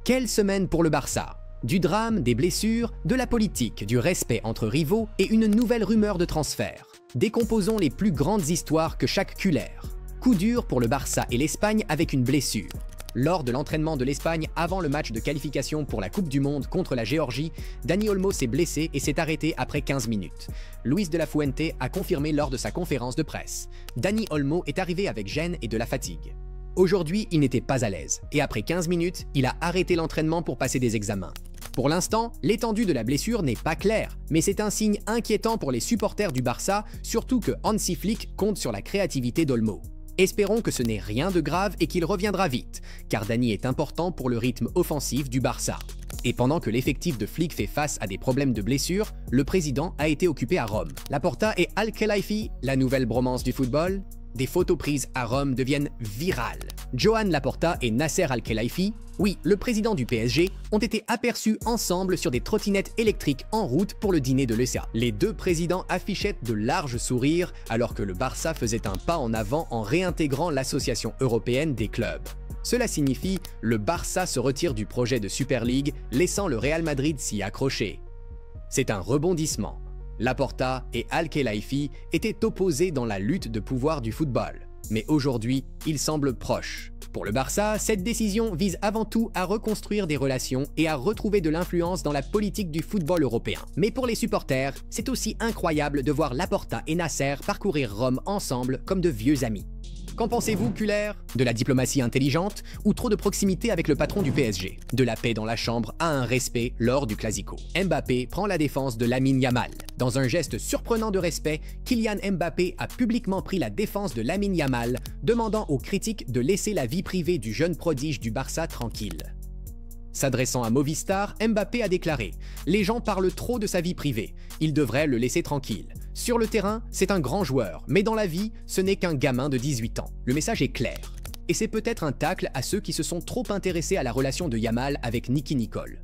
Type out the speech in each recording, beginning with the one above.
Quelle semaine pour le Barça! Du drame, des blessures, de la politique, du respect entre rivaux et une nouvelle rumeur de transfert. Décomposons les plus grandes histoires que chaque culère. Coup dur pour le Barça et l'Espagne avec une blessure. Lors de l'entraînement de l'Espagne avant le match de qualification pour la Coupe du Monde contre la Géorgie, Dani Olmo s'est blessé et s'est arrêté après 15 minutes. Luis de la Fuente a confirmé lors de sa conférence de presse. Dani Olmo est arrivé avec gêne et de la fatigue. Aujourd'hui, il n'était pas à l'aise et après 15 minutes, il a arrêté l'entraînement pour passer des examens. Pour l'instant, l'étendue de la blessure n'est pas claire, mais c'est un signe inquiétant pour les supporters du Barça, surtout que Hansi Flick compte sur la créativité d'Olmo. Espérons que ce n'est rien de grave et qu'il reviendra vite, car Dani est important pour le rythme offensif du Barça. Et pendant que l'effectif de Flick fait face à des problèmes de blessure, le président a été occupé à Rome. Laporta et Al-Khelaifi, la nouvelle bromance du football? Des photos prises à Rome deviennent virales. Joan Laporta et Nasser Al-Khelaifi, oui, le président du PSG, ont été aperçus ensemble sur des trottinettes électriques en route pour le dîner de l'ESA. Les deux présidents affichaient de larges sourires alors que le Barça faisait un pas en avant en réintégrant l'association européenne des clubs. Cela signifie le Barça se retire du projet de Super League, laissant le Real Madrid s'y accrocher. C'est un rebondissement. Laporta et Al-Khelaifi étaient opposés dans la lutte de pouvoir du football, mais aujourd'hui, ils semblent proches. Pour le Barça, cette décision vise avant tout à reconstruire des relations et à retrouver de l'influence dans la politique du football européen. Mais pour les supporters, c'est aussi incroyable de voir Laporta et Nasser parcourir Rome ensemble comme de vieux amis. Qu'en pensez-vous, Culler? De la diplomatie intelligente ou trop de proximité avec le patron du PSG? De la paix dans la chambre à un respect lors du Classico. Mbappé prend la défense de Lamine Yamal. Dans un geste surprenant de respect, Kylian Mbappé a publiquement pris la défense de Lamine Yamal, demandant aux critiques de laisser la vie privée du jeune prodige du Barça tranquille. S'adressant à Movistar, Mbappé a déclaré « Les gens parlent trop de sa vie privée, ils devraient le laisser tranquille. Sur le terrain, c'est un grand joueur, mais dans la vie, ce n'est qu'un gamin de 18 ans. » Le message est clair. Et c'est peut-être un tacle à ceux qui se sont trop intéressés à la relation de Yamal avec Nicky Nicole.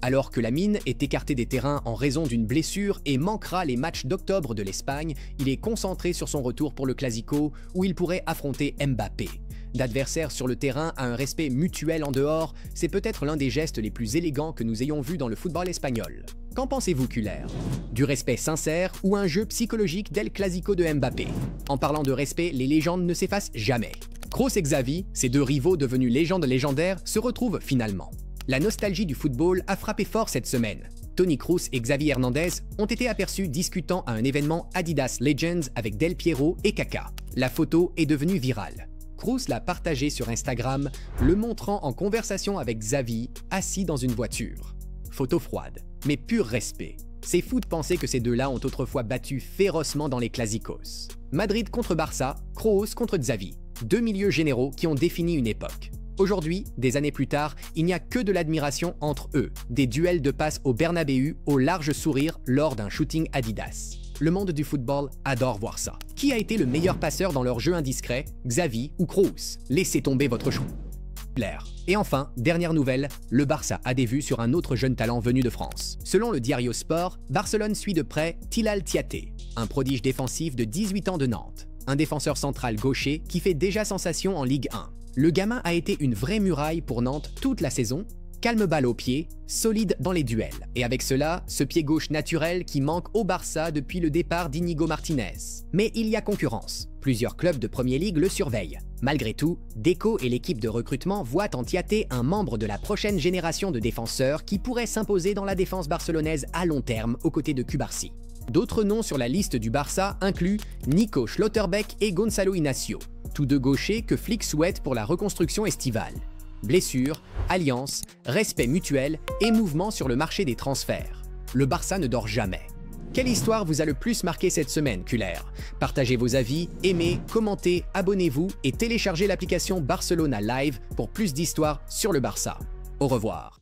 Alors que Lamine est écarté des terrains en raison d'une blessure et manquera les matchs d'octobre de l'Espagne, il est concentré sur son retour pour le Classico où il pourrait affronter Mbappé. D'adversaire sur le terrain à un respect mutuel en dehors, c'est peut-être l'un des gestes les plus élégants que nous ayons vus dans le football espagnol. Qu'en pensez-vous, Culler? Du respect sincère ou un jeu psychologique d'El Clasico de Mbappé? En parlant de respect, les légendes ne s'effacent jamais. Kroos et Xavi, ces deux rivaux devenus légendes légendaires, se retrouvent finalement. La nostalgie du football a frappé fort cette semaine. Toni Kroos et Xavi Hernandez ont été aperçus discutant à un événement Adidas Legends avec Del Piero et Kaka. La photo est devenue virale. Kroos l'a partagé sur Instagram, le montrant en conversation avec Xavi, assis dans une voiture. Photo froide, mais pur respect. C'est fou de penser que ces deux-là ont autrefois battu férocement dans les Clásicos. Madrid contre Barça, Kroos contre Xavi. Deux milieux généraux qui ont défini une époque. Aujourd'hui, des années plus tard, il n'y a que de l'admiration entre eux, des duels de passes au Bernabéu au large sourire lors d'un shooting Adidas. Le monde du football adore voir ça. Qui a été le meilleur passeur dans leur jeu indiscret, Xavi ou Kroos? Laissez tomber votre choix. Et enfin, dernière nouvelle, le Barça a des vues sur un autre jeune talent venu de France. Selon le Diario Sport, Barcelone suit de près Tilal Tiaté, un prodige défensif de 18 ans de Nantes, un défenseur central gaucher qui fait déjà sensation en Ligue 1. Le gamin a été une vraie muraille pour Nantes toute la saison, calme balle au pied, solide dans les duels. Et avec cela, ce pied gauche naturel qui manque au Barça depuis le départ d'Inigo Martinez. Mais il y a concurrence. Plusieurs clubs de Premier League le surveillent. Malgré tout, Deco et l'équipe de recrutement voient en Tiaté un membre de la prochaine génération de défenseurs qui pourrait s'imposer dans la défense barcelonaise à long terme aux côtés de Cubarsí. D'autres noms sur la liste du Barça incluent Nico Schlotterbeck et Gonzalo Inacio, tous deux gauchers que Flick souhaite pour la reconstruction estivale. Blessures, alliances, respect mutuel et mouvement sur le marché des transferts. Le Barça ne dort jamais. Quelle histoire vous a le plus marqué cette semaine, Culler? Partagez vos avis, aimez, commentez, abonnez-vous et téléchargez l'application Barcelona Live pour plus d'histoires sur le Barça. Au revoir.